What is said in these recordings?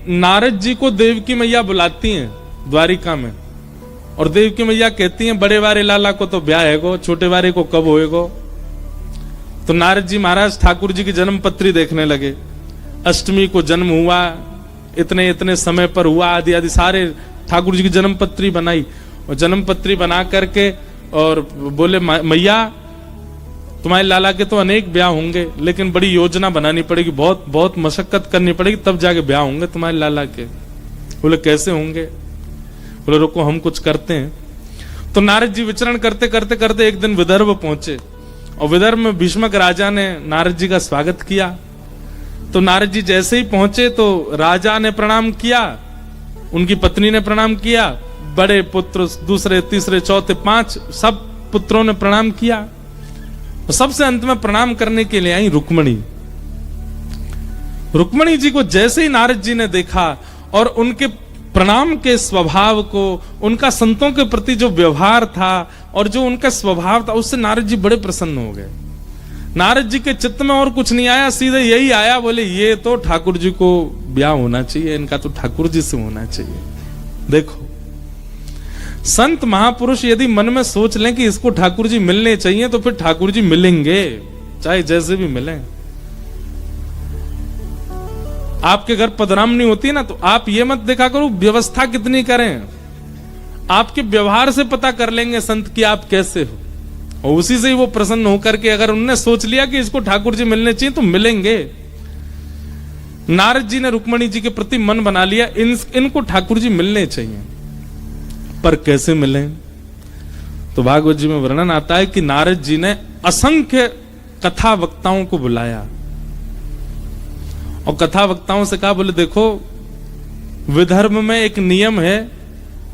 नारद जी को देवकी मैया बुलाती हैं द्वारिका में, और देवकी मैया कहती हैं बड़े वारे लाला को तो ब्याह है गो, छोटे वारे को कब होएगो। तो नारद जी महाराज ठाकुर जी की जन्म पत्री देखने लगे। अष्टमी को जन्म हुआ, इतने इतने समय पर हुआ, आदि आदि सारे ठाकुर जी की जन्म पत्री बनाई, और जन्म पत्री बना करके और बोले मैया तुम्हारे लाला के तो अनेक ब्याह होंगे, लेकिन बड़ी योजना बनानी पड़ेगी, बहुत बहुत मशक्कत करनी पड़ेगी, तब जाके ब्याह होंगे तुम्हारे लाला के। बोले कैसे होंगे? बोले रुको हम कुछ करते हैं। तो नारद जी विचरण करते करते करते एक दिन विदर्भ पहुंचे, और विदर्भ में भीष्मक राजा ने नारद जी का स्वागत किया। तो नारद जी जैसे ही पहुंचे तो राजा ने प्रणाम किया, उनकी पत्नी ने प्रणाम किया, बड़े पुत्र दूसरे तीसरे चौथे पांच सब पुत्रों ने प्रणाम किया। तो सबसे अंत में प्रणाम करने के लिए आई रुक्मणी। रुक्मणी जी को जैसे ही नारद जी ने देखा और उनके प्रणाम के स्वभाव को, उनका संतों के प्रति जो व्यवहार था और जो उनका स्वभाव था, उससे नारद जी बड़े प्रसन्न हो गए। नारद जी के चित्त में और कुछ नहीं आया, सीधे यही आया, बोले ये तो ठाकुर जी को ब्याह होना चाहिए, इनका तो ठाकुर जी से होना चाहिए। देखो संत महापुरुष यदि मन में सोच लें कि इसको ठाकुर जी मिलने चाहिए, तो फिर ठाकुर जी मिलेंगे, चाहे जैसे भी मिलें। आपके घर पधरामनी होती है ना, तो आप ये मत देखा करो व्यवस्था कितनी करें, आपके व्यवहार से पता कर लेंगे संत कि आप कैसे हो, और उसी से ही वो प्रसन्न होकर के अगर उन्होंने सोच लिया कि इसको ठाकुर जी मिलने चाहिए तो मिलेंगे। नारद जी ने रुक्मणी जी के प्रति मन बना लिया, इनको ठाकुर जी मिलने चाहिए, पर कैसे मिले? तो भागवत जी में वर्णन आता है कि नारद जी ने असंख्य कथा वक्ताओं को बुलाया, और कथा वक्ताओं से कहा, बोले देखो विदर्भ में एक नियम है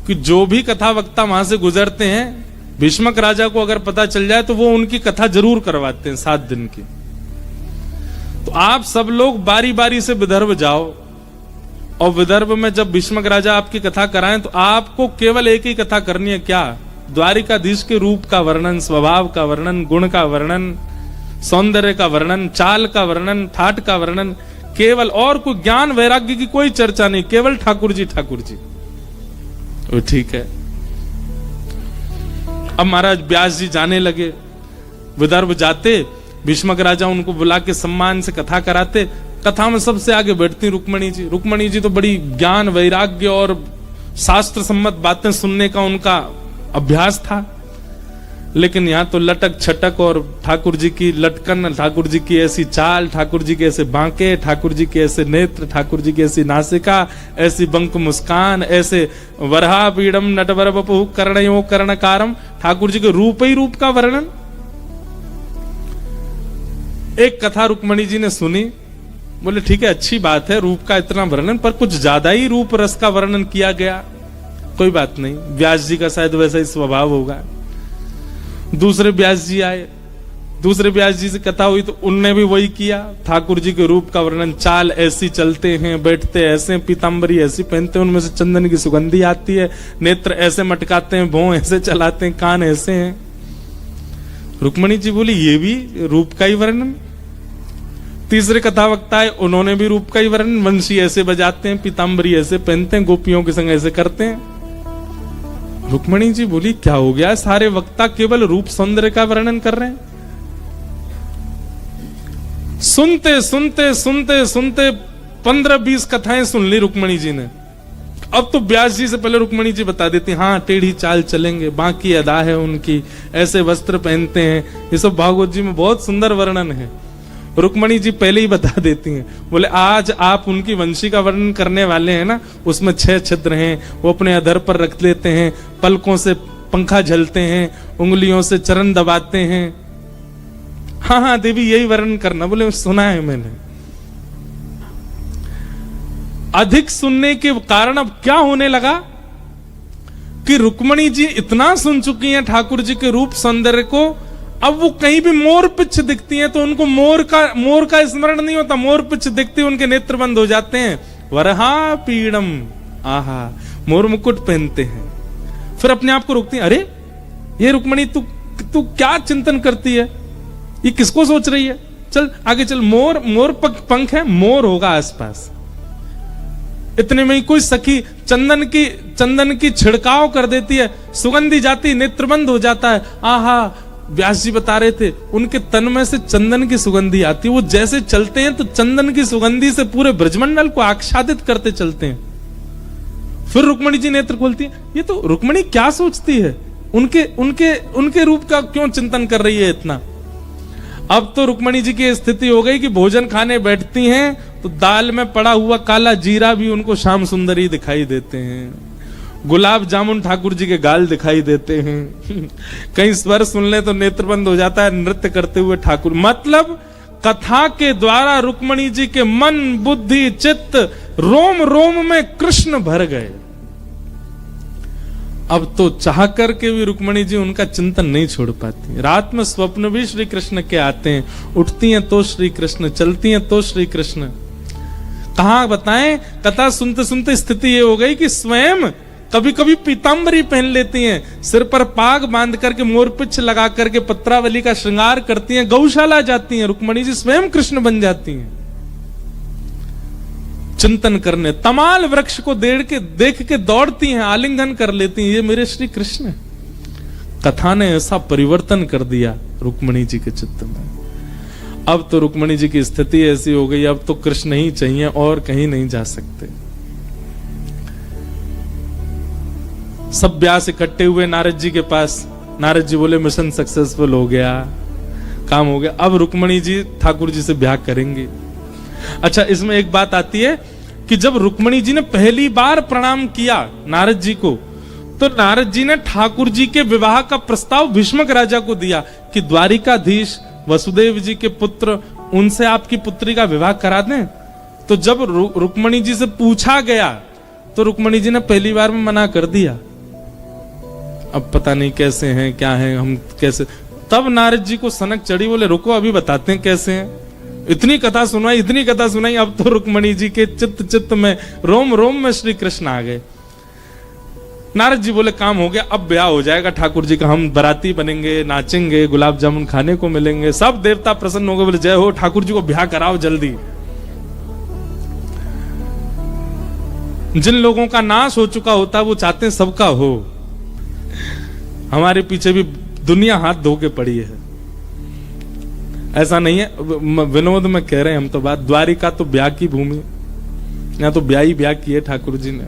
कि जो भी कथा वक्ता वहां से गुजरते हैं, भीष्मक राजा को अगर पता चल जाए तो वो उनकी कथा जरूर करवाते हैं 7 दिन की। तो आप सब लोग बारी बारी से विदर्भ जाओ, और विदर्भ में जब भीष्मक राजा आपकी कथा कराएं तो आपको केवल एक ही कथा करनी है, क्या? द्वारिकाधीश के रूप का वर्णन, स्वभाव का वर्णन, गुण का वर्णन, सौंदर्य का वर्णन, चाल का वर्णन, ठाट का वर्णन, केवल, और कोई ज्ञान वैराग्य की कोई चर्चा नहीं, केवल ठाकुर जी ठाकुर जी। वो ठीक है। अब महाराज व्यास जी जाने लगे, विदर्भ जाते, भीष्मक राजा उनको बुला के सम्मान से कथा कराते। कथा में सबसे आगे बैठती रुक्मणी जी। रुक्मणी जी तो बड़ी ज्ञान वैराग्य और शास्त्र सम्मत बातें सुनने का उनका अभ्यास था, लेकिन यहां तो लटक छटक और ठाकुर जी की लटकन, ठाकुर जी की ऐसी चाल, ठाकुर जी के ऐसे बांके, ठाकुर जी के ऐसे नेत्र, ठाकुर जी की ऐसी नासिका, ऐसी बंक मुस्कान, ऐसे वरहा पीड़म नटवर बपु कर्णयो कर्णकारम, ठाकुर जी के रूप ही रूप का वर्णन। एक कथा रुक्मणी जी ने सुनी, बोले ठीक है अच्छी बात है रूप का इतना वर्णन, पर कुछ ज्यादा ही रूप रस का वर्णन किया गया, कोई बात नहीं, व्यास जी का शायद वैसा ही स्वभाव होगा। दूसरे व्यास जी आए, दूसरे व्यास जी से कथा हुई तो उनने भी वही किया, ठाकुर जी के रूप का वर्णन, चाल ऐसी चलते हैं, बैठते ऐसे, पीतांबरी ऐसी पहनते हैं, उनमें से चंदन की सुगंधी आती है, नेत्र ऐसे मटकाते हैं, भौं ऐसे चलाते हैं, कान ऐसे हैं। रुक्मणी जी बोली ये भी रूप का ही वर्णन। तीसरे कथा वक्ता है, उन्होंने भी रूप का ही वर्णन, वंशी ऐसे बजाते हैं, पीतांबरी ऐसे पहनते हैं, गोपियों के संग ऐसे करते हैं। रुक्मणी जी बोली क्या हो गया, सारे वक्ता केवल रूप सौंदर्य का वर्णन कर रहे हैं। सुनते सुनते सुनते सुनते 15-20 कथाएं सुन ली रुक्मणी जी ने। अब तो व्यास जी से पहले रुक्मणी जी बता देती, हाँ टेढ़ी चाल चलेंगे, बाकी अदा है उनकी, ऐसे वस्त्र पहनते हैं, ये सब भागवत जी में बहुत सुंदर वर्णन है। रुक्मणी जी पहले ही बता देती हैं, बोले आज आप उनकी वंशी का वर्णन करने वाले हैं ना, उसमें 6 छिद्र हैं, वो अपने अधर पर रख लेते हैं, पलकों से पंखा झलते हैं, उंगलियों से चरण दबाते हैं। हाँ हाँ देवी यही वर्णन करना। बोले सुना है मैंने। अधिक सुनने के कारण अब क्या होने लगा कि रुक्मणी जी इतना सुन चुकी हैं ठाकुर जी के रूप सौंदर्य को, अब वो कहीं भी मोर पिच्छ दिखती हैं तो उनको मोर का स्मरण नहीं होता, मोर पिच्छ दिखती उनके नेत्र बंद हो जाते हैं। वरहा पीड़म, आहा मोर मुकुट पहनते हैं। फिर अपने आप को रोकती हैं, अरे ये रुक्मणी तू क्या चिंतन करती है, ये किसको सोच रही है, चल आगे चल, मोर पंख है, मोर होगा आसपास। इतने में ही कोई सखी चंदन की छिड़काव कर देती है, सुगंधी जाती, नेत्रबंद हो जाता है। आहा, व्यास जी बता रहे थे उनके तन में से चंदन की सुगंधी आती है, वो जैसे चलते हैं तो चंदन की सुगंधी से पूरे ब्रजमंडल को आच्छादित करते चलते हैं। फिर रुक्मणी जी नेत्र खोलती है, ये तो रुक्मणी क्या सोचती है, उनके रूप का क्यों चिंतन कर रही है इतना। अब तो रुक्मणी जी की स्थिति हो गई कि भोजन खाने बैठती हैं तो दाल में पड़ा हुआ काला जीरा भी उनको श्याम सुंदरी दिखाई देते हैं, गुलाब जामुन ठाकुर जी के गाल दिखाई देते हैं, कहीं स्वर सुन ले तो नेत्रबंद हो जाता है नृत्य करते हुए ठाकुर। मतलब कथा के द्वारा रुक्मणी जी के मन, बुद्धि, चित्त, रोम रोम में कृष्ण भर गए। अब तो चाह करके भी रुक्मणी जी उनका चिंतन नहीं छोड़ पाती। रात में स्वप्न भी श्री कृष्ण के आते हैं, उठती हैं तो श्री कृष्ण, चलती हैं तो श्री कृष्ण। कहां बताएं, कथा सुनते सुनते स्थिति ये हो गई कि स्वयं कभी कभी पीतांबरी पहन लेती हैं, सिर पर पाग बांध करके, मोरपिच्छ लगा करके पत्रावली का श्रृंगार करती हैं, गौशाला जाती हैं, रुक्मणी जी स्वयं कृष्ण बन जाती हैं। चिंतन करने तमाल वृक्ष को देख के दौड़ती हैं, आलिंगन कर लेती हैं, ये मेरे श्री कृष्ण। कथा ने ऐसा परिवर्तन कर दिया रुक्मणी जी के चित्त में। अब तो रुक्मणी जी की स्थिति ऐसी हो गई, अब तो कृष्ण ही चाहिए और कहीं नहीं जा सकते। सब व्यास इकट्ठे हुए नारद जी के पास। नारद जी बोले मिशन सक्सेसफुल हो गया, काम हो गया, अब रुक्मणी जी ठाकुर जी से ब्याह करेंगे। अच्छा, इसमें एक बात आती है कि जब रुक्मणी जी ने पहली बार प्रणाम किया नारद जी को, तो नारद जी ने ठाकुर जी के विवाह का प्रस्ताव भीष्मक राजा को दिया कि द्वारिकाधीश वसुदेव जी के पुत्र, उनसे आपकी पुत्री का विवाह करा दें। तो जब रुक्मणी जी से पूछा गया तो रुक्मणी जी ने पहली बार में मना कर दिया। अब पता नहीं कैसे हैं, क्या हैं, हम कैसे। तब नारद जी को सनक चढ़ी, बोले रुको अभी बताते हैं कैसे हैं। इतनी कथा सुनाई, अब तो रुक्मणी जी के चित्त में, रोम रोम में श्री कृष्ण आ गए। नारद जी बोले काम हो गया, अब ब्याह हो जाएगा ठाकुर जी का, हम बाराती बनेंगे, नाचेंगे, गुलाब जामुन खाने को मिलेंगे। सब देवता प्रसन्न हो गए, बोले जय हो, ठाकुर जी को ब्याह कराओ जल्दी। जिन लोगों का नाश हो चुका होता है वो चाहते हैं सबका हो। हमारे पीछे भी दुनिया हाथ धो के पड़ी है, ऐसा नहीं है, विनोद में कह रहे हैं हम तो बात। द्वारिका तो ब्याह की भूमि, यहाँ तो ब्याह ही ब्याह की है ठाकुर जी ने।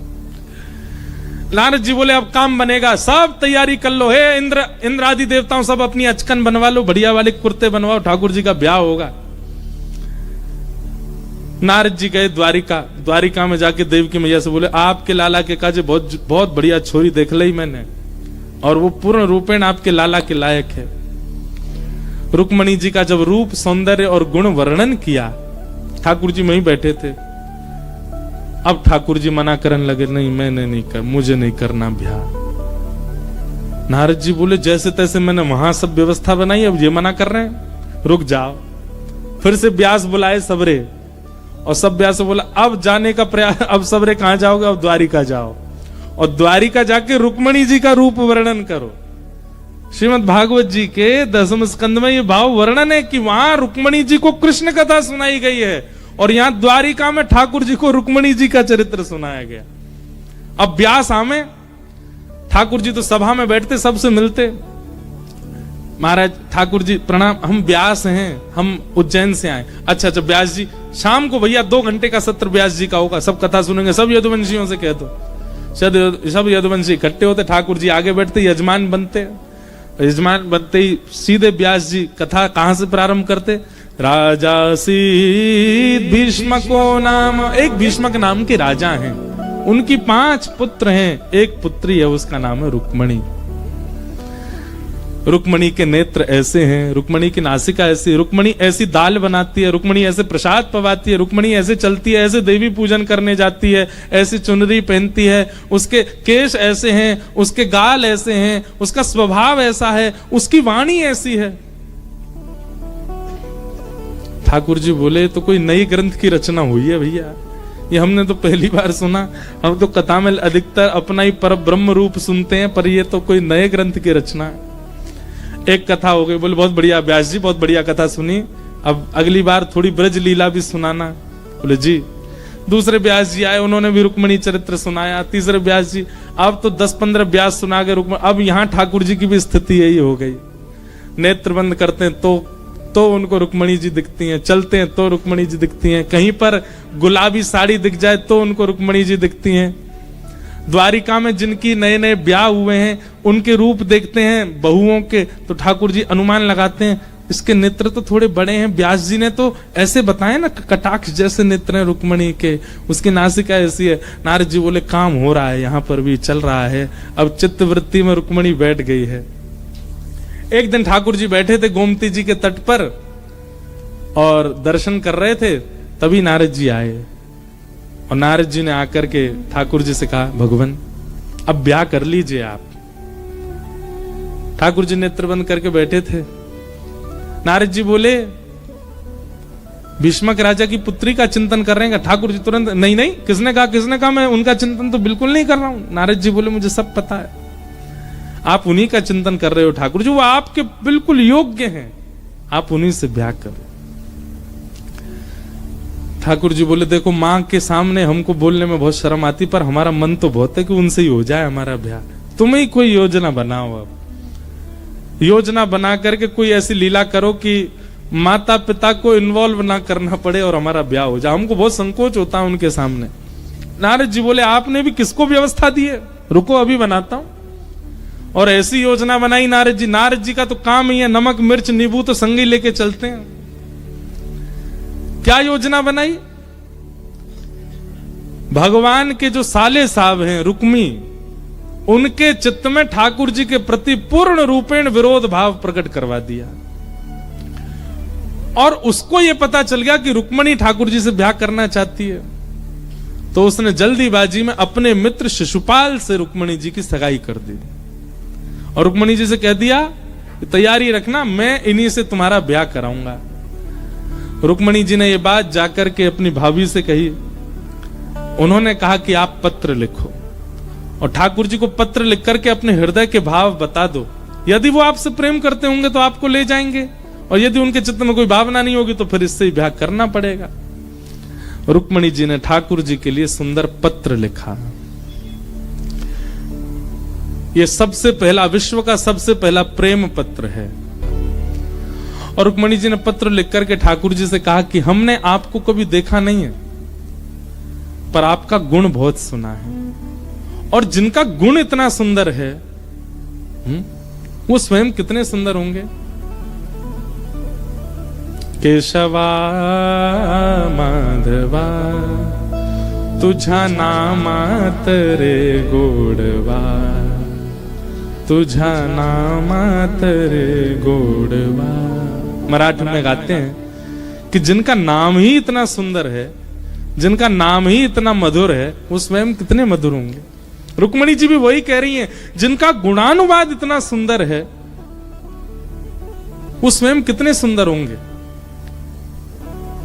नारद जी बोले अब काम बनेगा, सब तैयारी कर लो, हे इंद्र आदि देवताओं सब अपनी अचकन बनवा लो, बढ़िया वाले कुर्ते बनवाओ, ठाकुर जी का ब्याह होगा। नारद जी गए द्वारिका में जाके देवकी मैया से बोले आपके लाला के काजे बहुत बहुत बढ़िया छोरी देख ली मैंने, और वो पूर्ण रूपेण आपके लाला के लायक है। रुक्मणी जी का जब रूप, सौंदर्य और गुण वर्णन किया, ठाकुर जी वहीं बैठे थे। अब ठाकुर जी मना करने लगे, नहीं मैंने नहीं कर, मुझे नहीं करना ब्याह। नारद जी बोले जैसे तैसे मैंने वहां सब व्यवस्था बनाई, अब ये मना कर रहे हैं, रुक जाओ। फिर से व्यास बुलाए सबरे, और सब व्यास बोला अब जाने का प्रयास, अब सबरे कहां जाओगे, अब द्वारिका जाओ, और द्वारिका जाके रुक्मणी जी का रूप वर्णन करो। श्रीमद् भागवत जी के 10वें स्कंद में ये भाव वर्णन है कि वहां रुक्मणी जी को कृष्ण कथा सुनाई गई है, और यहां द्वारिका में ठाकुर जी को रुक्मणी जी का चरित्र सुनाया गया। अब व्यास आमे, ठाकुर जी तो सभा में बैठते, सबसे मिलते, महाराज ठाकुर जी प्रणाम, हम व्यास हैं, हम उज्जैन से आए। अच्छा व्यास जी, शाम को भैया 2 घंटे का सत्र व्यास जी का होगा, सब कथा सुनेंगे, सब यदुवंशियों से कह दो। सब यदुवंशी इकट्ठे होते, ठाकुर जी आगे बैठते, यजमान बनते, यजमान बनते ही सीधे व्यास जी कथा कहां से प्रारंभ करते, राजा सीत भीष्मको नाम, एक भीष्मक नाम के राजा हैं, उनकी 5 पुत्र हैं, एक पुत्री है, उसका नाम है रुक्मणी। रुक्मणी के नेत्र ऐसे हैं, रुक्मणी की नासिका ऐसी, रुक्मणी ऐसी दाल बनाती है, रुक्मणी ऐसे प्रसाद पवाती है, रुक्मणी ऐसे चलती है, ऐसे देवी पूजन करने जाती है, ऐसी चुनरी पहनती है, उसके केश ऐसे हैं, उसके गाल ऐसे हैं, उसका स्वभाव ऐसा है, उसकी वाणी ऐसी है। ठाकुर जी बोले तो कोई नई ग्रंथ की रचना हुई है भैया, ये हमने तो पहली बार सुना। हम तो कथा में अधिकतर अपना ही पर ब्रह्म रूप सुनते हैं, पर ये तो कोई नए ग्रंथ की रचना है। एक कथा हो गई, बोले बहुत बढ़िया व्यास जी, बहुत बढ़िया कथा सुनी, अब अगली बार थोड़ी ब्रज लीला भी सुनाना। बोले जी। दूसरे व्यास जी आए, उन्होंने भी रुक्मणी चरित्र सुनाया। तीसरे व्यास जी, अब तो 10-15 व्यास सुना गए रुक्मणी। अब यहां ठाकुर जी की भी स्थिति यही हो गई। नेत्र बंद करते हैं तो उनको रुक्मणी जी दिखती हैं, चलते हैं तो रुक्मणी जी दिखती हैं, कहीं पर गुलाबी साड़ी दिख जाए तो उनको रुक्मणी जी दिखती हैं। द्वारिका में जिनकी नए नए ब्याह हुए हैं उनके रूप देखते हैं बहुओं के, तो ठाकुर जी अनुमान लगाते हैं इसके नेत्र तो थोड़े बड़े हैं। व्यास जी ने तो ऐसे बताए ना, कटाक्ष जैसे नेत्र हैं रुक्मणी के, उसकी नासिका ऐसी है। नारद जी बोले काम हो रहा है, यहां पर भी चल रहा है। अब चित्तवृत्ति में रुक्मणी बैठ गई है। एक दिन ठाकुर जी बैठे थे गोमती जी के तट पर और दर्शन कर रहे थे, तभी नारद जी आए और नारद जी ने आकर के ठाकुर जी से कहा, भगवान अब ब्याह कर लीजिए आप। ठाकुर जी नेत्र बंद करके बैठे थे। नारद जी बोले, भीष्मक राजा की पुत्री का चिंतन कर रहे हैं। ठाकुर जी तुरंत, नहीं नहीं, किसने कहा मैं उनका चिंतन तो बिल्कुल नहीं कर रहा हूं। नारद जी बोले, मुझे सब पता है, आप उन्हीं का चिंतन कर रहे हो ठाकुर जी, वो आपके बिल्कुल योग्य हैं, आप उन्हीं से ब्याह करो। ठाकुर जी बोले, देखो मां के सामने हमको बोलने में बहुत शर्म आती, पर हमारा मन तो बहुत है कि उनसे ही हो जाए हमारा ब्याह। तुम ही कोई योजना बनाओ, अब योजना बना करके कोई ऐसी लीला करो कि माता पिता को इन्वॉल्व ना करना पड़े और हमारा ब्याह हो जाए। हमको बहुत संकोच होता है उनके सामने। नारद जी बोले, आपने भी किसको व्यवस्था दी है, रुको अभी बनाता हूं। और ऐसी योजना बनाई नारद जी। नारद जी का तो काम ही है, नमक मिर्च नींबू तो संग ही लेके चलते हैं। क्या योजना बनाई? भगवान के जो साले साहब हैं रुक्मी, उनके चित्त में ठाकुर जी के प्रति पूर्ण रूपेण विरोध भाव प्रकट करवा दिया। और उसको यह पता चल गया कि रुक्मणी ठाकुर जी से ब्याह करना चाहती है, तो उसने जल्दीबाजी में अपने मित्र शिशुपाल से रुक्मणी जी की सगाई कर दी और रुक्मणी जी से कह दिया, तैयारी रखना, मैं इन्हीं से तुम्हारा ब्याह कराऊंगा। रुक्मणी जी ने यह बात जाकर के अपनी भाभी से कही। उन्होंने कहा कि आप पत्र लिखो और ठाकुर जी को पत्र लिख करके अपने हृदय के भाव बता दो। यदि वो आपसे प्रेम करते होंगे तो आपको ले जाएंगे, और यदि उनके चित्त में कोई भावना नहीं होगी तो फिर इससे ही ब्याह करना पड़ेगा। रुक्मणी जी ने ठाकुर जी के लिए सुंदर पत्र लिखा। यह सबसे पहला, विश्व का सबसे पहला प्रेम पत्र है। और रुक्मणी जी ने पत्र लिख करके ठाकुर जी से कहा कि हमने आपको कभी देखा नहीं है, पर आपका गुण बहुत सुना है, और जिनका गुण इतना सुंदर है वो स्वयं कितने सुंदर होंगे। केशवा माधवा तुझा नामा तरे गोडवा, तुझा नामा तरे गोडवा। मराठी में गाते हैं कि जिनका नाम ही इतना सुंदर है, जिनका नाम ही इतना मधुर है, वो स्वयं कितने मधुर होंगे। रुक्मणी जी भी वही कह रही हैं, जिनका गुणानुवाद इतना सुंदर है वो स्वयं कितने सुंदर होंगे।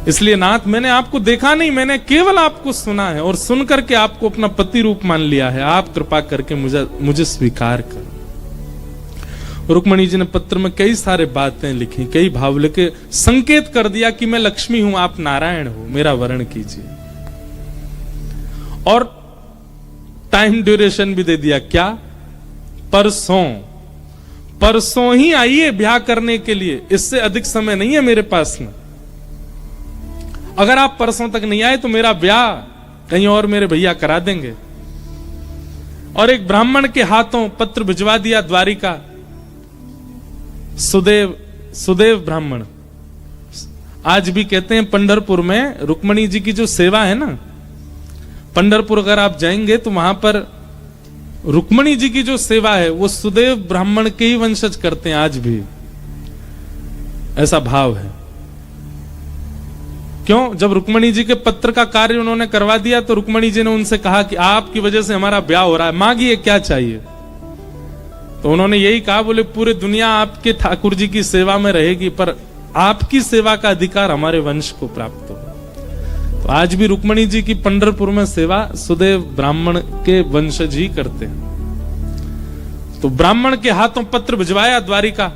इसलिए नाथ, मैंने आपको देखा नहीं, मैंने केवल आपको सुना है और सुन करके आपको अपना पति रूप मान लिया है। आप कृपा करके मुझे स्वीकार करो। रुक्मणी जी ने पत्र में कई सारे बातें लिखी, कई भाव लिखे, संकेत कर दिया कि मैं लक्ष्मी हूं, आप नारायण हो, मेरा वर्ण कीजिए। और टाइम ड्यूरेशन भी दे दिया। क्या? परसों ही आइए ब्याह करने के लिए, इससे अधिक समय नहीं है मेरे पास में। अगर आप परसों तक नहीं आए तो मेरा ब्याह कहीं और मेरे भैया करा देंगे। और एक ब्राह्मण के हाथों पत्र भिजवा दिया द्वारिका। सुदेव ब्राह्मण, आज भी कहते हैं पंढरपुर में रुक्मणी जी की जो सेवा है ना, पंढरपुर अगर आप जाएंगे तो वहां पर रुक्मणी जी की जो सेवा है वो सुदेव ब्राह्मण के ही वंशज करते हैं आज भी, ऐसा भाव है। क्यों? जब रुक्मणी जी के पत्र का कार्य उन्होंने करवा दिया तो रुक्मणी जी ने उनसे कहा कि आपकी वजह से हमारा ब्याह हो रहा है, मांगिए क्या चाहिए। तो उन्होंने यही कहा, बोले पूरी दुनिया आपके ठाकुर जी की सेवा में रहेगी, पर आपकी सेवा का अधिकार हमारे वंश को प्राप्त हो। तो आज भी रुक्मणी जी की पंढरपुर में सेवा सुदेव ब्राह्मण के वंशज ही करते हैं। तो ब्राह्मण के हाथों पत्र भिजवाया द्वारिका।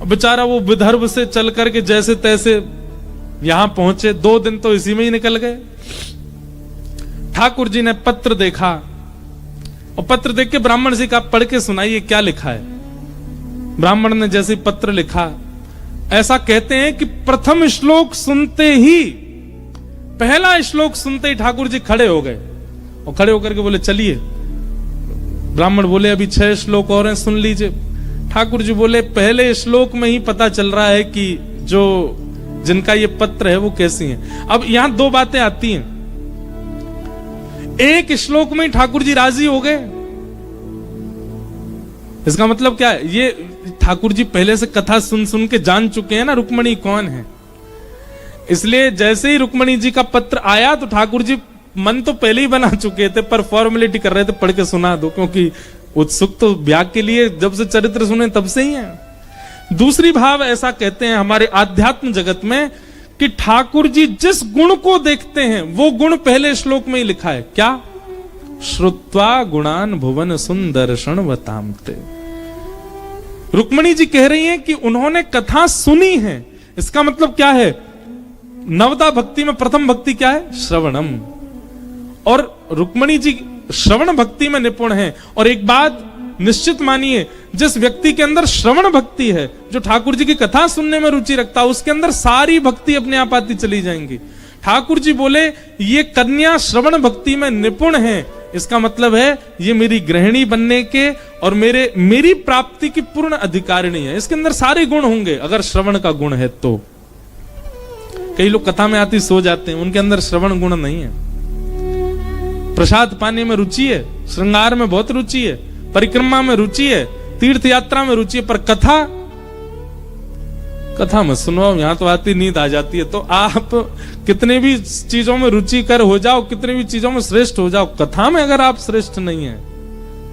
बेचारा वो विदर्भ से चल करके जैसे तैसे यहां पहुंचे, 2 दिन तो इसी में ही निकल गए। ठाकुर जी ने पत्र देखा और पत्र देख के ब्राह्मण से कहा, पढ़ के सुनाइए क्या लिखा है। ब्राह्मण ने जैसे पत्र लिखा, ऐसा कहते हैं कि प्रथम श्लोक सुनते ही, पहला श्लोक सुनते ही ठाकुर जी खड़े हो गए और खड़े होकर के बोले चलिए। ब्राह्मण बोले अभी 6 श्लोक और हैं, सुन लीजिए। ठाकुर जी बोले पहले श्लोक में ही पता चल रहा है कि जो जिनका ये पत्र है वो कैसी हैं। अब यहां 2 बातें आती हैं। एक श्लोक में ठाकुर जी राजी हो गए, इसका मतलब क्या है? ये ठाकुर जी पहले से कथा सुन सुन के जान चुके हैं ना रुक्मणी कौन है। इसलिए जैसे ही रुक्मणी जी का पत्र आया तो ठाकुर जी मन तो पहले ही बना चुके थे, पर फॉर्मेलिटी कर रहे थे, पढ़ के सुना दो, क्योंकि उत्सुक तो ब्याह के लिए जब से चरित्र सुने तब से ही है। दूसरी भाव ऐसा कहते हैं हमारे आध्यात्म जगत में कि ठाकुर जी जिस गुण को देखते हैं वो गुण पहले श्लोक में ही लिखा है। क्या? श्रुत्वा गुणान भुवन सुंदर्षण वतामते। रुक्मणी जी कह रही हैं कि उन्होंने कथा सुनी है। इसका मतलब क्या है? नवदा भक्ति में प्रथम भक्ति क्या है? श्रवणम। और रुक्मणी जी श्रवण भक्ति में निपुण हैं। और एक बात निश्चित मानिए, जिस व्यक्ति के अंदर श्रवण भक्ति है, जो ठाकुर जी की कथा सुनने में रुचि रखता है, उसके अंदर सारी भक्ति अपने आप आती चली जाएंगी। ठाकुर जी बोले ये कन्या श्रवण भक्ति में निपुण है, इसका मतलब है ये मेरी गृहिणी बनने के और मेरी प्राप्ति की पूर्ण अधिकारिणी है। इसके अंदर सारे गुण होंगे अगर श्रवण का गुण है तो। कई लोग कथा में आती सो जाते हैं, उनके अंदर श्रवण गुण नहीं है। प्रसाद पाने में रुचि है, श्रृंगार में बहुत रुचि है, परिक्रमा में रुचि है, तीर्थ यात्रा में रुचि है, पर कथा में सुनो, यहां तो आती नींद आ जाती है। तो आप कितने भी चीजों में रुचिकर हो जाओ, कितने भी चीजों में श्रेष्ठ हो जाओ, कथा में अगर आप श्रेष्ठ नहीं है,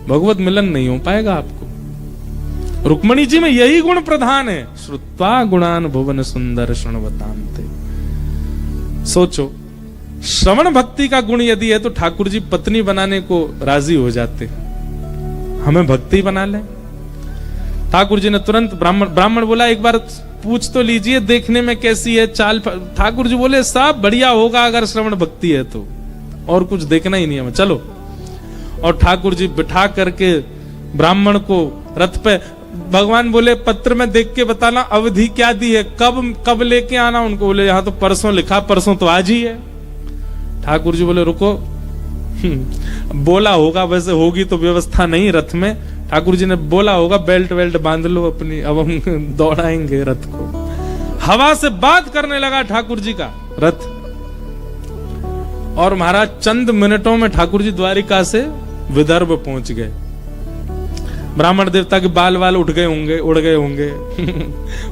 भगवत मिलन नहीं हो पाएगा आपको। रुक्मणी जी में यही गुण प्रधान है। श्रुत्वा गुणान भुवन सुंदर क्षणवतांते। सोचो, श्रवण भक्ति का गुण यदि है तो ठाकुर जी पत्नी बनाने को राजी हो जाते, हमें भक्ति बना ले। ठाकुर जी ने तुरंत ब्राह्मण बोला एक बार पूछ तो लीजिए देखने में कैसी है चाल। ठाकुर जी बोले सब बढ़िया होगा अगर श्रवण भक्ति है तो, और कुछ देखना ही नहीं हमें, चलो। और ठाकुर जी बिठा करके ब्राह्मण को रथ पे, भगवान बोले पत्र में देख के बताना अवधि क्या दी है, कब लेके आना उनको। बोले यहाँ तो परसों लिखा, परसों तो आज ही है। ठाकुर जी बोले रुको, बोला होगा, वैसे होगी तो व्यवस्था नहीं रथ में। ठाकुर जी ने बोला होगा बेल्ट वेल्ट बांध लो अपनी, अब हम दौड़ाएंगे रथ को। हवा से बात करने लगा ठाकुर जी का रथ, और महाराज चंद मिनटों में ठाकुर जी द्वारिका से विदर्भ पहुंच गए। ब्राह्मण देवता के बाल उठ गए होंगे, उड़ गए होंगे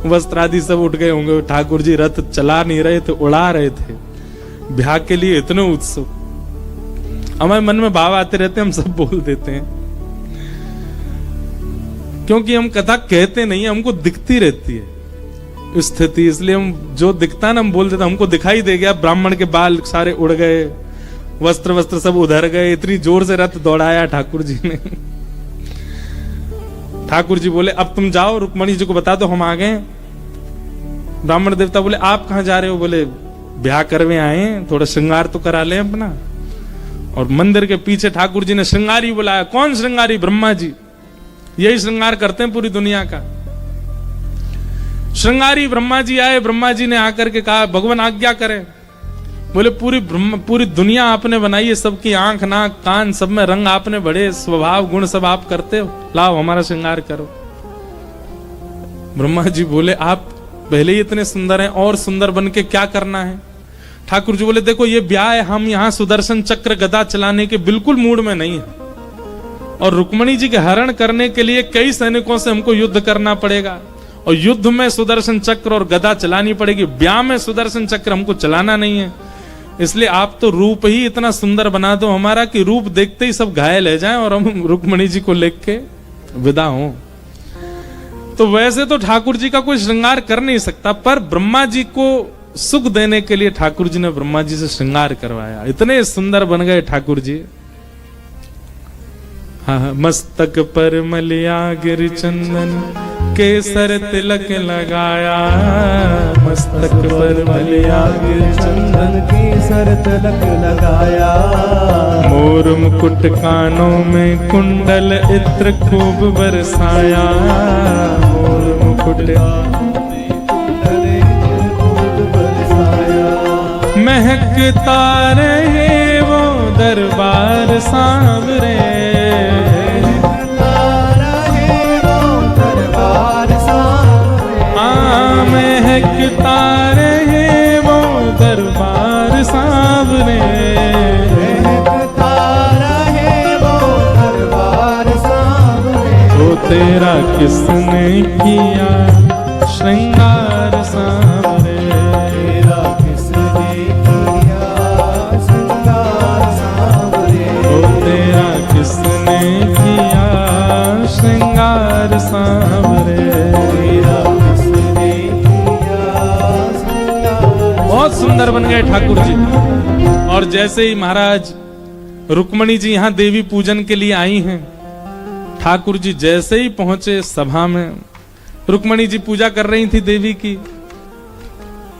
वस्त्र आदि सब उठ गए होंगे। ठाकुर जी रथ चला नहीं रहे थे, उड़ा रहे थे, ब्याह के लिए इतने उत्सुक। हमारे मन में भाव आते रहते, हम सब बोल देते हैं, क्योंकि हम कथा कहते नहीं है, हमको दिखती रहती है स्थिति, इसलिए हम जो दिखता ना हम बोल देते। हमको दिखाई दे गया ब्राह्मण के बाल सारे उड़ गए, वस्त्र सब उधर गए, इतनी जोर से रथ दौड़ाया ठाकुर जी ने। ठाकुर जी बोले अब तुम जाओ, रुक्मणी जी को बता दो हम आ गए। ब्राह्मण देवता बोले आप कहां जा रहे हो? बोले ब्याह करवे आए, थोड़ा श्रृंगार तो करा ले अपना। और मंदिर के पीछे ठाकुर जी ने श्रृंगारी बुलाया। कौन श्रृंगारी? ब्रह्मा जी, यही श्रृंगार करते हैं पूरी दुनिया का। श्रृंगारी ब्रह्मा जी आए। ब्रह्मा जी ने आकर के कहा भगवान आज्ञा करें। बोले पूरी दुनिया आपने बनाई है, सबकी आंख नाक कान सब में रंग आपने बड़े, स्वभाव गुण सब आप करते हो, लाओ हमारा श्रृंगार करो। ब्रह्मा जी बोले आप पहले ही इतने सुंदर हैं, और सुंदर बन के क्या करना है? ठाकुर जी बोले देखो ये ब्याह है, हम यहाँ सुदर्शन चक्र गदा चलाने के बिल्कुल मूड में नहीं है, और रुक्मणी जी के हरण करने के लिए कई सैनिकों से हमको युद्ध करना पड़ेगा, और युद्ध में सुदर्शन चक्र और गदा चलानी पड़ेगी, ब्याह में सुदर्शन चक्र हमको चलाना नहीं है। इसलिए आप तो रूप ही इतना सुंदर बना दो हमारा कि रूप देखते ही सब घायल हो जाएं और हम रुक्मणी जी को लेके विदा हों। तो वैसे तो ठाकुर जी का कोई श्रृंगार कर नहीं सकता, पर ब्रह्मा जी को सुख देने के लिए ठाकुर जी ने ब्रह्मा जी से श्रृंगार करवाया। इतने सुंदर बन गए ठाकुर जी। हाँ, मस्तक पर मलिया गिर चंदन, केसर तिलक लगाया, मस्तक पर मलयागिर चंदन की सर तिलक लगाया। मोर मुकुट कानों में कुंडल इत्र खूब बरसाया। मोर मुकुट महकता रहे वो दरबार सांवरे। महकता रहे वो दरबार सांवरे। महकता रहे वो दरबार सांवरे। तो तेरा किसने किया श्रृंगार सांवरे। तेरा किसने किया श्रृंगार सांवरे। तो तेरा किसने किया श्रृंगार सांवरे। बहुत सुंदर बन गए ठाकुर जी। और जैसे ही महाराज रुक्मणी जी यहाँ देवी पूजन के लिए आई हैं, ठाकुर जी जैसे ही पहुंचे सभा में, रुक्मणी जी पूजा कर रही थी देवी की।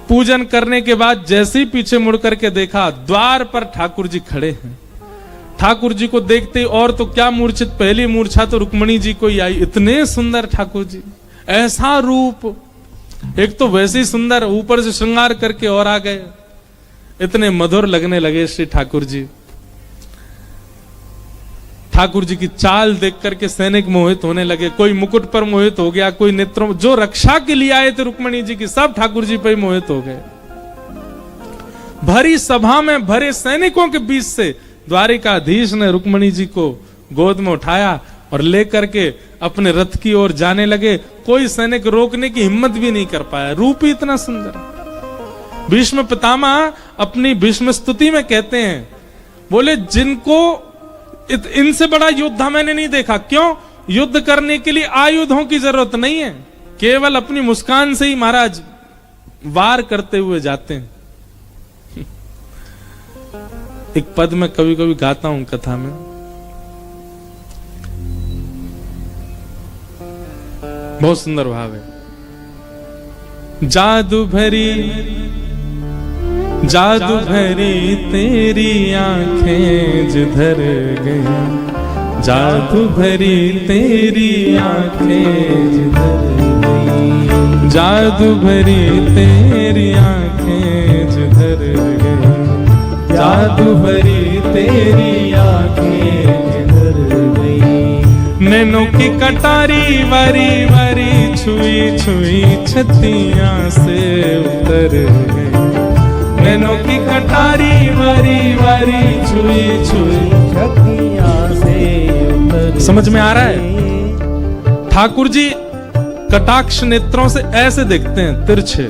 पूजन करने के बाद जैसे ही पीछे मुड़ करके देखा, द्वार पर ठाकुर जी खड़े हैं। ठाकुर जी को देखते और तो क्या मूर्छित, पहली मूर्छा तो रुक्मणी जी को ही आई। इतने सुंदर ठाकुर जी, ऐसा रूप, एक तो वैसे ही सुंदर, ऊपर से श्रृंगार करके और आ गए। इतने मधुर लगने लगे श्री ठाकुर जी। ठाकुर जी की चाल देख करके सैनिक मोहित होने लगे। कोई मुकुट पर मोहित हो गया, कोई नेत्रों, जो रक्षा के लिए आए थे रुक्मणी जी की, सब ठाकुर जी पर मोहित हो गए। भरी सभा में भरे सैनिकों के बीच से द्वारिकाधीश ने रुक्मणी जी को गोद में उठाया और लेकर के अपने रथ की ओर जाने लगे। कोई सैनिक रोकने की हिम्मत भी नहीं कर पाया, रूप ही इतना सुंदर। भीष्म पितामह अपनी भीष्म स्तुति में कहते हैं, बोले जिनको इनसे बड़ा योद्धा मैंने नहीं देखा। क्यों? युद्ध करने के लिए आयुधों की जरूरत नहीं है, केवल अपनी मुस्कान से ही महाराज वार करते हुए जाते हैं। एक पद में कभी कभी गाता हूं कथा में, बहुत सुंदर भाव है। जादू भरी तेरी आंखें जिधर गई। जादू भरी तेरी आंखें जिधर गई। जादू भरी तेरी आंखें जिधर गई। जादू भरी तेरी आंखें जिधर गई। नैनों की कटारी वारी वारी छुई छुई छतियां से उतर गई। नैनों की कटारी वारी वारी छुई छुई छतियां से उतर। समझ में आ रहा है? ठाकुर जी कटाक्ष नेत्रों से ऐसे देखते हैं, तिरछे,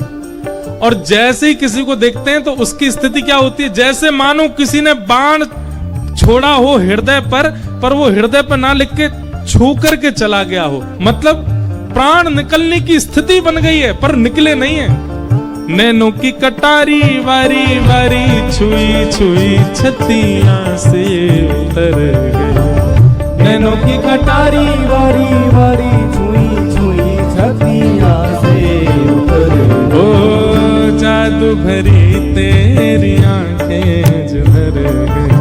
और जैसे ही किसी को देखते हैं तो उसकी स्थिति क्या होती है, जैसे मानो किसी ने बाण छोड़ा हो हृदय पर वो हृदय पर ना लिख के छू करके चला गया हो। मतलब प्राण निकलने की स्थिति बन गई है पर निकले नहीं है। नैनों की कटारी वारी वारी छुई छुई छतियां से उतर गई। नैनों की कटारी वारी वारी छुई छुई छतियां से उतर गई। ओ जादू भरी तेरी आंखें जिधर गई।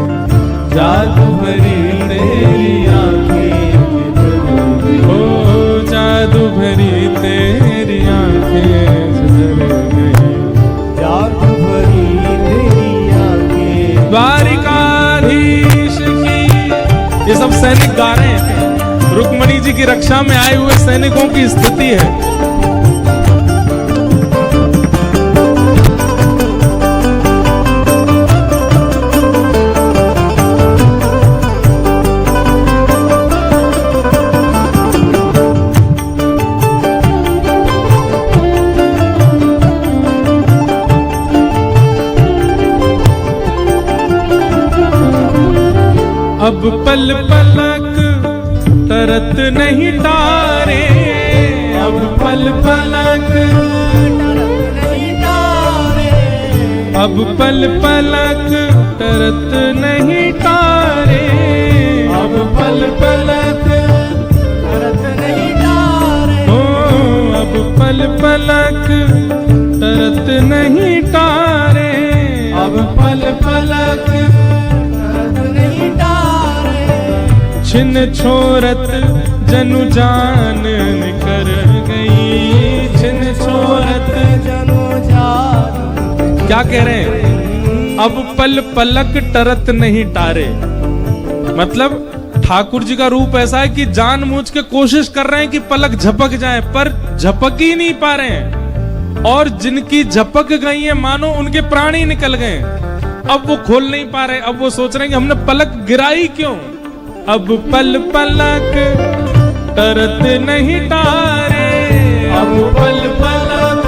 जादू भरी तेरी आंखें जिधर गई। ओ जादू भरी तेरी आंखें जिधर गई। जादू भरी तेरी आंखें। द्वारिकाधीश की, ये सब सैनिक गा रहे हैं। रुक्मणी जी की रक्षा में आए हुए सैनिकों की स्थिति है। अब पल पलक तरत नहीं तारे। अब पल पलक तरत नहीं तारे। अब पल पलक तरत नहीं तारे। अब पल पलक तरत नहीं तारे। ओ अब पल पलक तरत छिन छोरत जनु जान निकर गई, छिन छोरत जनु जान। क्या कह रहे हैं? अब पल पलक टरत नहीं टारे, मतलब ठाकुर जी का रूप ऐसा है कि जानबूझ के कोशिश कर रहे हैं कि पलक झपक जाए, पर झपक ही नहीं पा रहे हैं। और जिनकी झपक गई है मानो उनके प्राण ही निकल गए, अब वो खोल नहीं पा रहे। अब वो सोच रहे हैं कि हमने पलक गिराई क्यों। अब पल पलक टरत नहीं टारे, अब पल पलक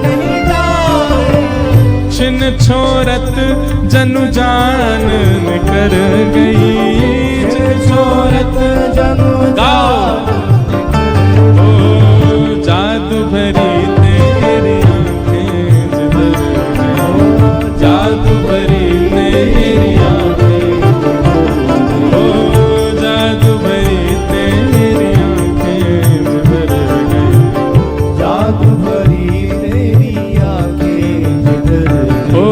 नहीं डारे, छिन छोरत जनु जान निकर गई, छिन छोरत जनु गाओ। ओ जादू भरी तेरी आंखें जिधर गई, जादू भरी तेरी आंखें, ओ जादू भरी तेरी आंखें जिधर गई, जादू भरी तेरी आंखें जिधर। ओ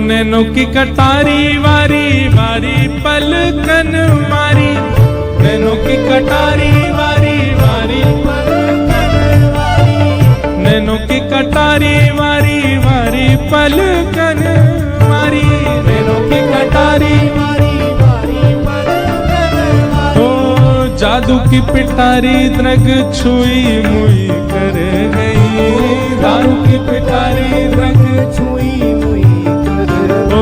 नैनों की कटारी वारी वारी पलकन मारी, नैनों की कटारी वारी वारी पलकन वारी, नैनों की कटारी वारी वारी पलकन मारी, नैनों की कटारी वारी वारी पलकन वारी। ओ जादू की पिटारी द्रग छुई मुई कर गई, जादू की पिटारी द्रग छुई मुई कर, ओ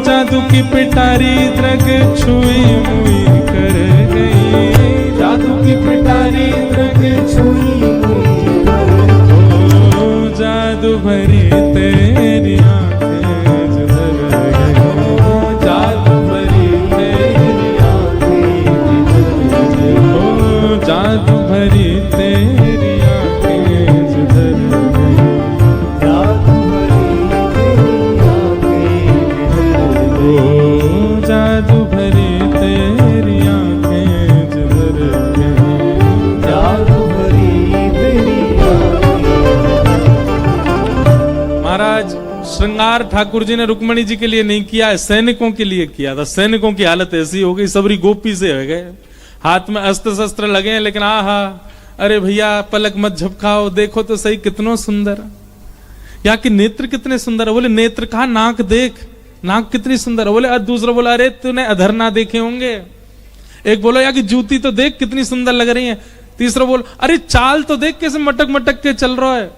जादू की पिटारी द्रग छुई मुई कर गई, जादू की पिटारी द्रग छुई मुई कर। ओ जादू भरी तेरी आंखें जिधर गई, जादू भरी तेरी आंखें जिधर गई, ओ जादू भरी तेरी आंखें जिधर गई, जादू भरी तेरी आंखें जिधर गई, ओ जादू भरी तेरी आंखें जिधर गई। महाराज श्रृंगार ठाकुर जी ने रुक्मणी जी के लिए नहीं किया है, सैनिकों के लिए किया था। सैनिकों की हालत ऐसी हो गई, सबरी गोपी से हो गए, हाथ में अस्त्र शस्त्र लगे हैं, लेकिन आहा अरे भैया पलक मत झपकाओ, देखो तो सही कितना सुंदर, यहाँ के नेत्र कितने सुंदर है। बोले नेत्र कहा, नाक देख, नाक कितनी सुंदर है। बोले दूसरा बोला अरे तूने अधर ना देखे होंगे। एक बोला यार कि जूती तो देख कितनी सुंदर लग रही है। तीसरा बोल अरे चाल तो देख कैसे मटक मटक के चल रहा है।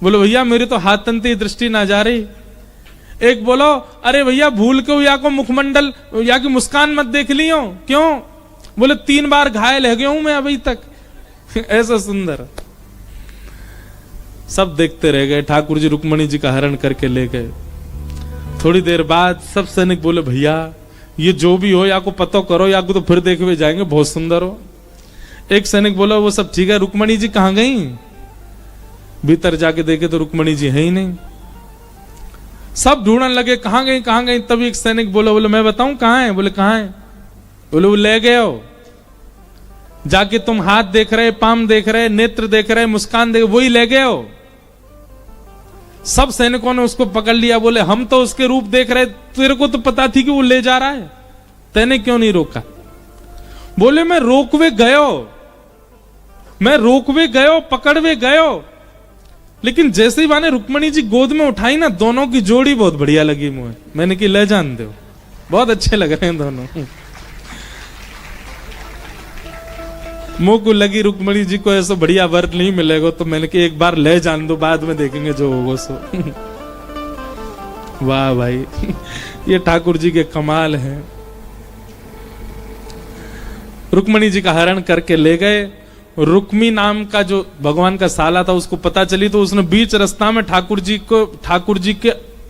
बोलो भैया मेरी तो हाथ तंती दृष्टि ना जा रही। एक बोलो अरे भैया भूल के या को मुखमंडल या की मुस्कान मत देख लियो, क्यों? बोले 3 बार घायल हो गया हूं मैं अभी तक। ऐसा सुंदर। सब देखते रह गए। ठाकुर जी रुक्मणी जी का हरण करके ले गए। थोड़ी देर बाद सब सैनिक बोले भैया ये जो भी हो या को पता करो या को तो फिर देखे हुए जाएंगे, बहुत सुंदर हो। एक सैनिक बोला वो सब ठीक है, रुक्मणी जी कहां गई? भीतर जाके देखे तो रुक्मणी जी है ही नहीं। सब ढूंढने लगे कहां गई कहां गई। तभी एक सैनिक बोला, बोले मैं बताऊं कहां है? बोले कहां है? बोले वो ले गए हो, जाके तुम हाथ देख रहे, पाम देख रहे, नेत्र देख रहे, मुस्कान देख, वही ले गए हो। सब सैनिकों ने उसको पकड़ लिया। बोले हम तो उसके रूप देख रहे, तेरे को तो पता थी कि वो ले जा रहा है, तेने क्यों नहीं रोका? बोले मैं रोकवे गयो, मैं रोकवे गयो, पकड़वे गयो, लेकिन जैसे ही माने रुक्मणी जी गोद में उठाई ना, दोनों की जोड़ी बहुत बढ़िया लगी मुझे। मैंने कि ले जान दो, बहुत अच्छे लग रहे हैं दोनों। मुंह को लगी रुक्मणी जी को ऐसा बढ़िया वर नहीं मिलेगा, तो मैंने कि एक बार ले जान दो, बाद में देखेंगे जो होगा सो। वाह भाई, ये ठाकुर जी के कमाल है। रुक्मणी जी का हरण करके ले गए। रुक्मी नाम का जो भगवान का साला था उसको पता चली, तो उसने बीच रास्ता में ठाकुर जी के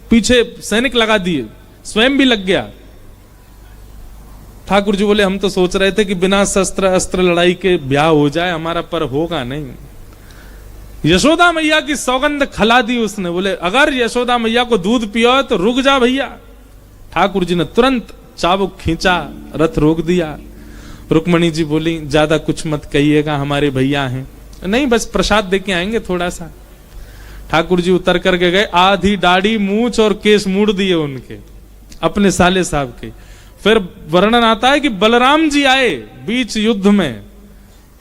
पीछे सैनिक लगा दिए, स्वयं भी लग गया। ठाकुर जी बोले हम तो सोच रहे थे कि बिना शस्त्र अस्त्र लड़ाई के ब्याह हो जाए हमारा, पर होगा नहीं। यशोदा मैया की सौगंध खिला दी उसने। बोले अगर यशोदा मैया को दूध पियो तो रुक जा भैया। ठाकुर जी ने तुरंत चाबुक खींचा, रथ रोक दिया। रुक्मणी जी बोली ज्यादा कुछ मत कहिएगा, हमारे भैया हैं, नहीं बस प्रसाद देके आएंगे थोड़ा सा। ठाकुर जी उतर करके गए, आधी दाढ़ी मूछ और केस मूड़ दिए उनके, अपने साले साहब के। फिर वर्णन आता है कि बलराम जी आए बीच युद्ध में।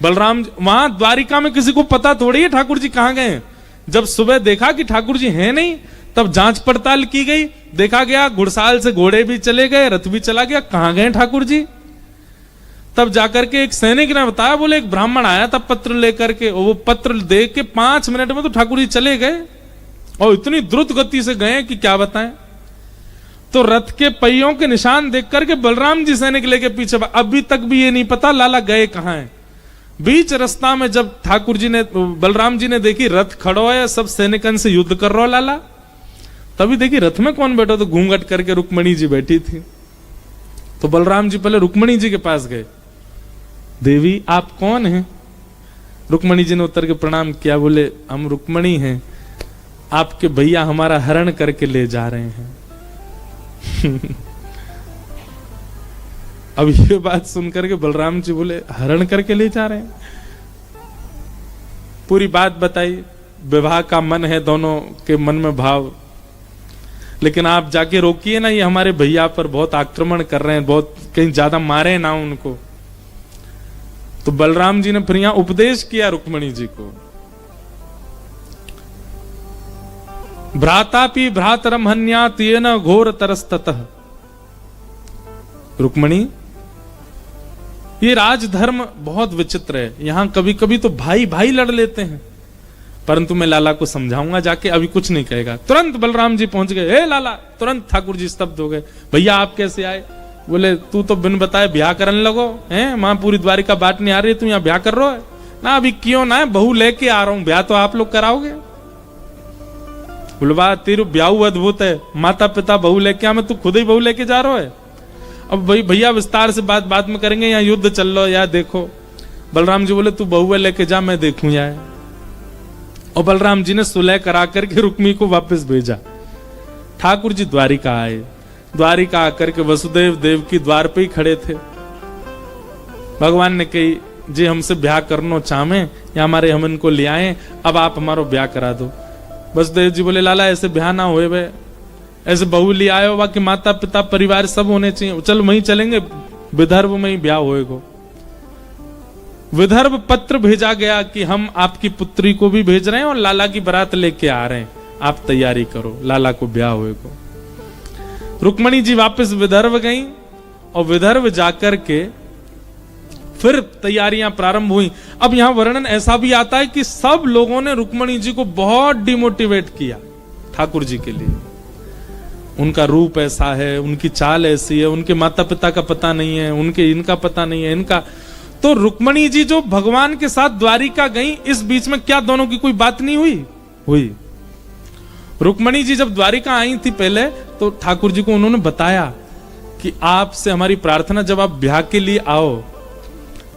बलराम वहां द्वारिका में किसी को पता थोड़ी है ठाकुर जी कहां गए। जब सुबह देखा कि ठाकुर जी हैं नहीं, तब जांच पड़ताल की गई, देखा गया घुड़साल से घोड़े भी चले गए, रथ भी चला गया, कहां गए ठाकुर जी। तब जाकर के एक सैनिक ने बताया, बोले एक ब्राह्मण आया था पत्र लेकर के, वो पत्र दे के 5 मिनट में तो ठाकुर जी चले गए, और इतनी द्रुत गति से गए कि क्या बताएं। तो रथ के पहियों के निशान देख करके बलराम जी सैनिक लेके पीछे, अभी तक भी ये नहीं पता लाला गए कहां हैं। बीच रास्ता में जब ठाकुर जी ने, बलराम जी ने देखी रथ खड़ो है, सब सैनिकन से युद्ध कर रहा लाला, तभी देखी रथ में कौन बैठा, तो घूंघट करके रुक्मणी जी बैठी थी। तो बलराम जी पहले रुक्मणी जी के पास गए, देवी आप कौन हैं। रुक्मणी जी ने उत्तर के प्रणाम किया, बोले हम रुक्मणी हैं, आपके भैया हमारा हरण करके ले जा रहे हैं। अब ये बात सुनकर के बलराम जी बोले हरण करके ले जा रहे हैं। पूरी बात बताई, विवाह का मन है दोनों के मन में भाव, लेकिन आप जाके रोकिए ना, ये हमारे भैया पर बहुत आक्रमण कर रहे हैं, बहुत कहीं ज्यादा मारे ना उनको। तो बलराम जी ने फिर यहां उपदेश किया रुक्मणी जी को, भ्रातापि भ्रातरम हन्या तेन घोर तरस्ततः। रुक्मणी, ये राजधर्म बहुत विचित्र है, यहां कभी कभी तो भाई भाई लड़ लेते हैं, परंतु मैं लाला को समझाऊंगा जाके, अभी कुछ नहीं कहेगा। तुरंत बलराम जी पहुंच गए, हे लाला, तुरंत ठाकुर जी स्तब्ध हो गए। भैया आप कैसे आए। बोले तू तो बिन बताए ब्याह करने लगो हैं, मां पूरी द्वारिका बाट नहीं आ रही, तू यहाँ ब्याह कर रहा है ना। अभी क्यों ना है, बहू लेके आ रहा हूं, ब्याह तो आप लोग कराओगे। बोलवा तेरू ब्याह अद्भुत है, माता पिता बहू लेके आ, मैं तू खुद ही बहू लेके जा रहा है। अब भाई भैया विस्तार से बात बाद में करेंगे, यहाँ युद्ध चल रहा है, या देखो। बलराम जी बोले तू बहुआ लेके जा, मैं देखूं यार। और बलराम जी ने सुलह करा करके रुक्मी को वापस भेजा। ठाकुर जी द्वारिका आए, द्वारिका आकर के वसुदेव देव की द्वार पे ही खड़े थे। भगवान ने कही जी हमसे ब्याह करना चाहे या हमारे हम इनको ले आए, अब आप हमारो ब्याह करा दो। वसुदेव जी बोले लाला ऐसे ब्याह ना हुए वे, ऐसे बहू ले आए हो, बाकी माता पिता परिवार सब होने चाहिए, चल वहीं चलेंगे, विदर्भ में ही ब्याह होएगा। विदर्भ पत्र भेजा गया कि हम आपकी पुत्री को भी भेज रहे हैं और लाला की बारात लेके आ रहे हैं, आप तैयारी करो, लाला को ब्याह होएगा। रुक्मणी जी वापस विदर्भ गई और विदर्भ जाकर के फिर तैयारियां प्रारंभ हुई। अब यहां वर्णन ऐसा भी आता है कि सब लोगों ने रुक्मणी जी को बहुत डिमोटिवेट किया ठाकुर जी के लिए। उनका रूप ऐसा है, उनकी चाल ऐसी है, उनके माता पिता का पता नहीं है, उनके इनका पता नहीं है, इनका। तो रुक्मणी जी जो भगवान के साथ द्वारिका गई, इस बीच में क्या दोनों की कोई बात नहीं हुई। रुक्मणी जी जब द्वारिका आई थी पहले, तो ठाकुर जी को उन्होंने बताया कि आपसे हमारी प्रार्थना, जब आप ब्याह के लिए आओ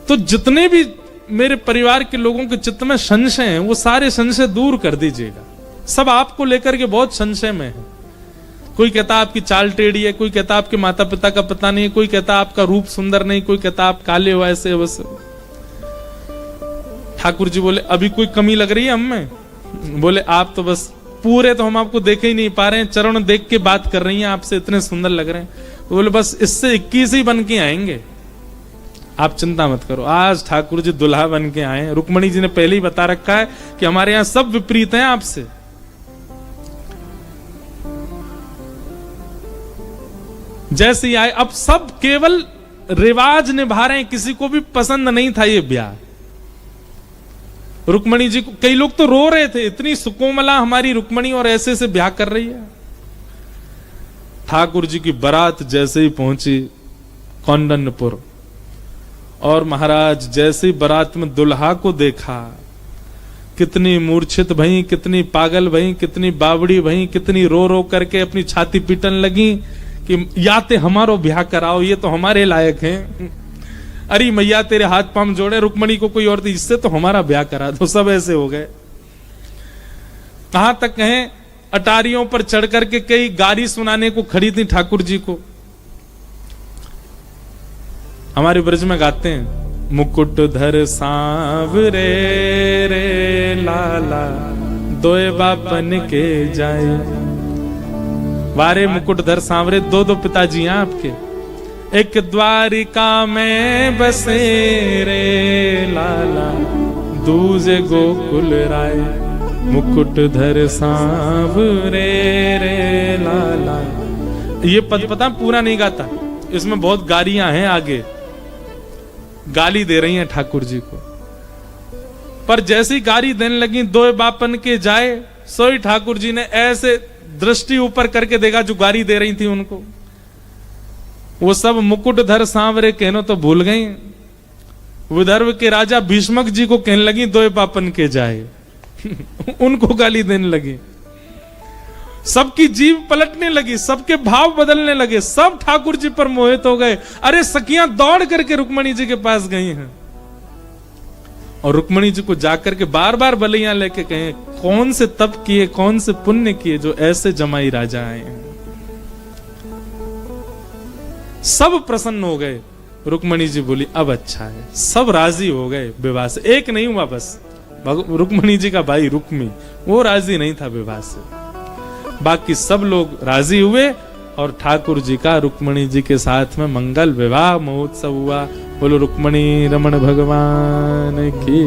तो जितने भी मेरे परिवार के लोगों के चित्त में संशय हैं, वो सारे संशय दूर कर दीजिएगा। सब आपको लेकर के बहुत संशय में है। कोई कहता आपकी चाल टेढ़ी है, कोई कहता आपके माता पिता का पता नहीं, कोई कहता आपका रूप सुंदर नहीं, कोई कहता आप काले हो ऐसे वैसे। ठाकुर जी बोले अभी कोई कमी लग रही है हम में? बोले आप तो बस पूरे तो हम आपको देख ही नहीं पा रहे हैं, चरण देख के बात कर रही हैं आपसे, इतने सुंदर लग रहे हैं। बोले बस इससे 21 ही बन के आएंगे, आप चिंता मत करो। आज ठाकुर जी दुल्हा बन के आए। रुक्मणी जी ने पहले ही बता रखा है कि हमारे यहां सब विपरीत हैं आपसे। जैसे ही आए, अब सब केवल रिवाज निभा रहे हैं, किसी को भी पसंद नहीं था ये ब्याह। रुक्मणी जी को कई लोग तो रो रहे थे, इतनी सुकोमला हमारी रुक्मणी और ऐसे से ब्याह कर रही है। ठाकुर जी की बारात जैसे ही पहुंची कौंडन्यपुर, और महाराज जैसे ही बारात में दुल्हा को देखा, कितनी मूर्छित भई, कितनी पागल भई, कितनी बावड़ी भई, कितनी रो रो करके अपनी छाती पीटन लगी कि या ते हमारो ब्याह कराओ, ये तो हमारे लायक हैं। अरे मैया तेरे हाथ पांव जोड़े, रुक्मणी को कोई और थी, इससे तो हमारा ब्याह करा दो। सब ऐसे हो गए। कहां तक कहें, अटारियों पर चढ़ करके कई गारी सुनाने को खड़ी थी ठाकुर जी को। हमारे ब्रज में गाते हैं, मुकुट धर सांवरे रे लाला, दोए बापन के जाए। वारे मुकुट धर सांवरे, दो पिताजी हैं आपके। एक द्वारिका में बसे रे लाला, दूजे गोकुल राय, मुकुट धर सांवरे रे लाला। ये पद पता पूरा नहीं गाता, इसमें बहुत गालियां हैं आगे, गाली दे रही हैं ठाकुर जी को। पर जैसी गाली देने लगी, दो बापन के जाए, सोई ठाकुर जी ने ऐसे दृष्टि ऊपर करके देखा जो गाली दे रही थी उनको। वो सब मुकुट धर सांवरे कहनो तो भूल गई। विदर्भ के राजा भीष्मक जी को कहने लगी दो पापन के जाए उनको गाली देने लगी। सबकी जीव पलटने लगी, सबके भाव बदलने लगे, सब ठाकुर जी पर मोहित हो गए। अरे सखियां दौड़ करके रुक्मणी जी के पास गई हैं और रुक्मणी जी को जाकर के बार बार बलियां लेके कहे, कौन से तप किए, कौन से पुण्य किए जो ऐसे जमाई राजा आए हैं। सब प्रसन्न हो गए। रुक्मणी जी बोली अब अच्छा है, सब राजी हो गए विवाह से। एक नहीं हुआ बस, रुक्मणी जी का भाई रुक्मी वो राजी नहीं था विवाह से, बाकी सब लोग राजी हुए और ठाकुर जी का रुक्मणी जी के साथ में मंगल विवाह महोत्सव हुआ। बोलो रुक्मणी रमण भगवान की।